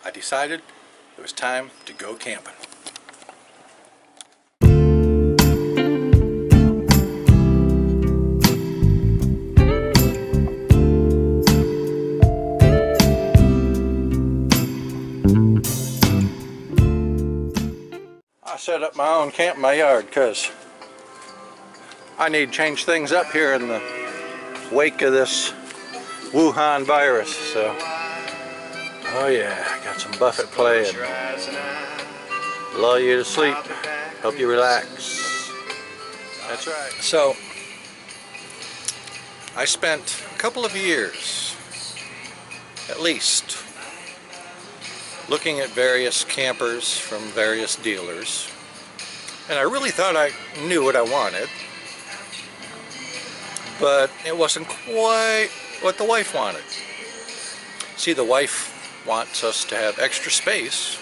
I decided it was time to go camping. I set up my own camp in my yard because I need to change things up here in the wake of this Wuhan virus. So, oh yeah, I got some Buffett playing. Lull you to sleep, help you relax. That's right. So, I spent a couple of years, at least, looking at various campers from various dealers, and I really thought I knew what I wanted, but it wasn't quite what the wife wanted. See, the wife wants us to have extra space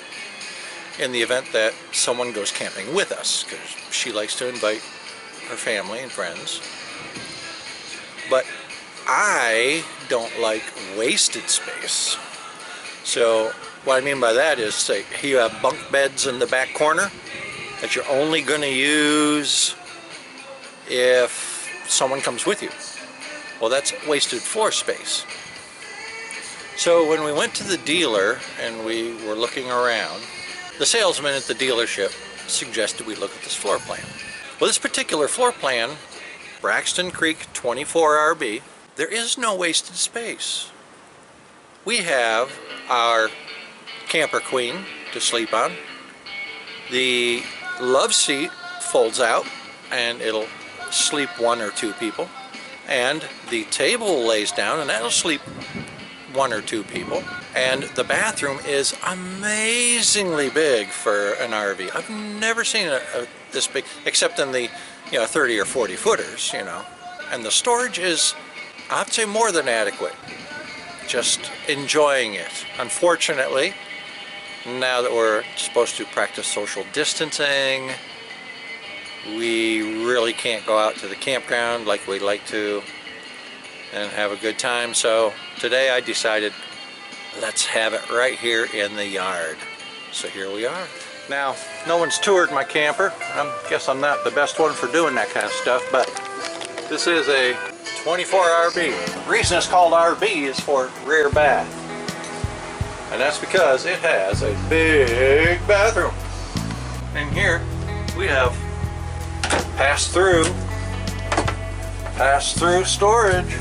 in the event that someone goes camping with us, because she likes to invite her family and friends. But I don't like wasted space. So what I mean by that is, say you have bunk beds in the back corner that you're only going to use if someone comes with you. Well, that's wasted floor space. So when we went to the dealer and we were looking around, the salesman at the dealership suggested we look at this floor plan. Well, this particular floor plan, Braxton Creek 24 RB, there is no wasted space. We have our camper queen to sleep on. The love seat folds out and it'll sleep one or two people. And the table lays down and that'll sleep one or two people. And the bathroom is amazingly big for an RV. I've never seen this big, except in the 30 or 40 footers, And the storage is, I'd say, more than adequate. Just enjoying it. Unfortunately, now that we're supposed to practice social distancing, we really can't go out to the campground like we'd like to and have a good time. So today I decided, let's have it right here in the yard. So here we are. Now, no one's toured my camper. I guess I'm not the best one for doing that kind of stuff, but this is a 24 RB. The reason it's called RB is for rear bath. And that's because it has a big bathroom. In here we have pass-through storage.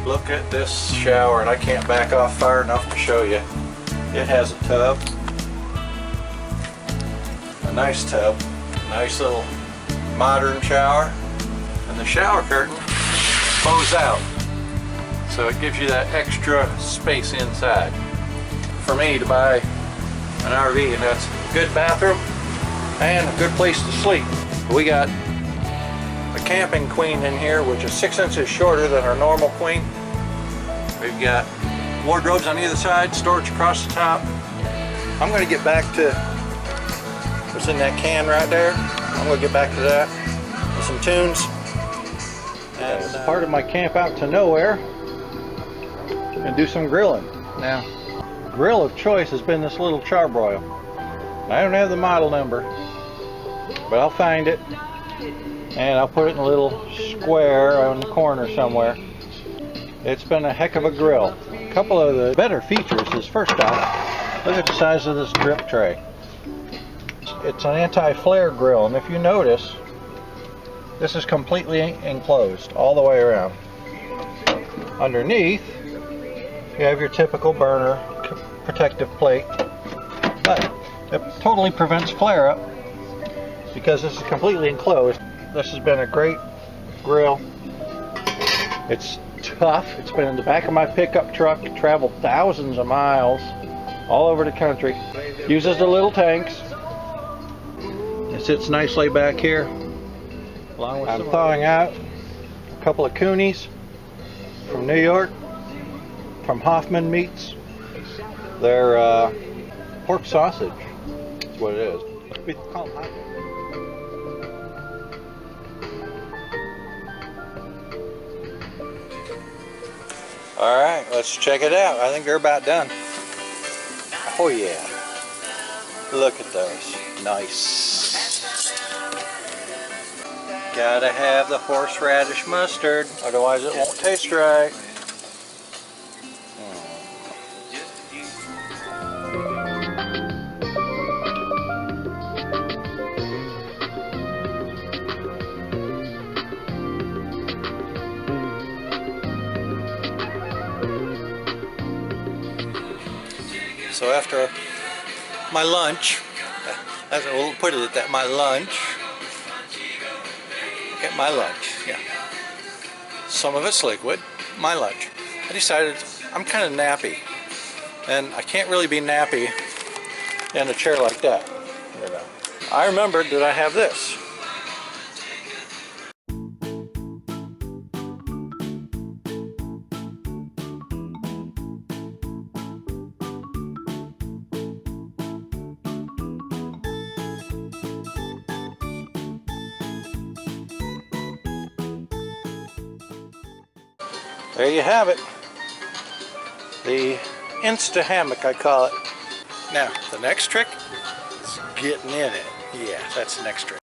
Look at this shower, and I can't back off far enough to show you. It has a tub, a nice tub, nice little modern shower, and the shower curtain bows out, so it gives you that extra space inside. For me to buy an RV, and that's a good bathroom and a good place to sleep. We got a camping queen in here, which is 6 inches shorter than our normal queen. We've got wardrobes on either side, storage across the top. I'm going to get back to what's in that can right there. I'm going to get back to that with some tunes. And as part of my camp out to nowhere, and do some grilling. Now, grill of choice has been this little Charbroil. I don't have the model number, but I'll find it and I'll put it in a little square on the corner somewhere. It's been a heck of a grill. A couple of the better features is, first off, look at the size of this drip tray. It's an anti-flare grill, and if you notice, this is completely enclosed all the way around. Underneath, you have your typical burner protective plate, but it totally prevents flare up because this is completely enclosed. This has been a great grill. It's tough. It's been in the back of my pickup truck, traveled thousands of miles all over the country. Uses the little tanks. It sits nicely back here. I'm thawing out a couple of coonies from New York, from Hoffman Meats. They're pork sausage. That's what it is. We call them hot dogs. All right, let's check it out. I think they're about done. Oh yeah. Look at those. Nice. Gotta have the horseradish mustard, otherwise it won't taste right. So after my lunch, we'll put it at that, my lunch. At my lunch, yeah. Some of it's liquid, my lunch. I decided I'm kind of nappy, and I can't really be nappy in a chair like that. You know. I remembered that I have this. There you have it. The Insta hammock, I call it. Now, the next trick is getting in it. Yeah, that's the next trick.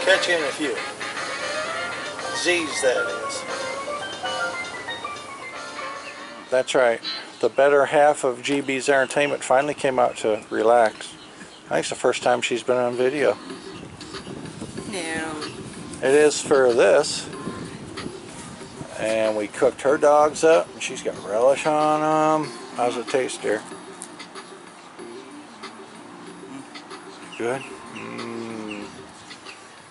Catch you in a few. Z's, that is. That's right. The better half of GB's entertainment finally came out to relax. I think it's the first time she's been on video. No. It is for this. And we cooked her dogs up, and she's got relish on them. How's it taste, dear? Good?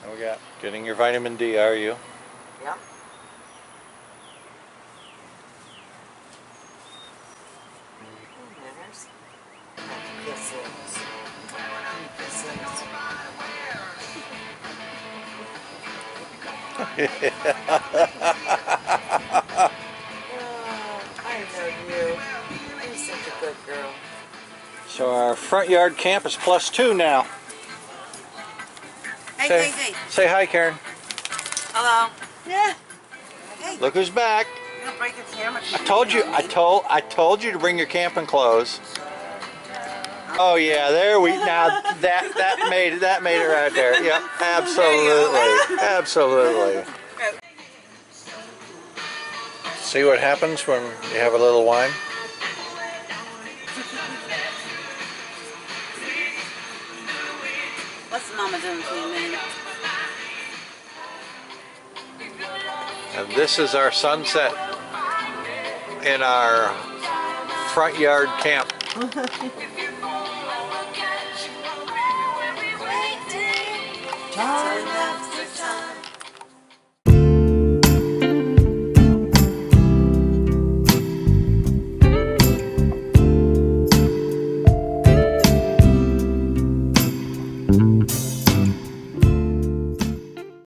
What we got? Getting your vitamin D, are you? Yeah. I know you. You're such a good girl. So our front yard camp is +2 now. Hey. Say hi, Karen. Hello. Yeah. Hey. Look who's back. You're gonna break the camera. I told you to bring your camping clothes. Oh yeah, there we now that made it right there. Yep, absolutely, absolutely. See what happens when you have a little wine? What's Mama doing for you, man? And this is our sunset in our front yard camp. Darling,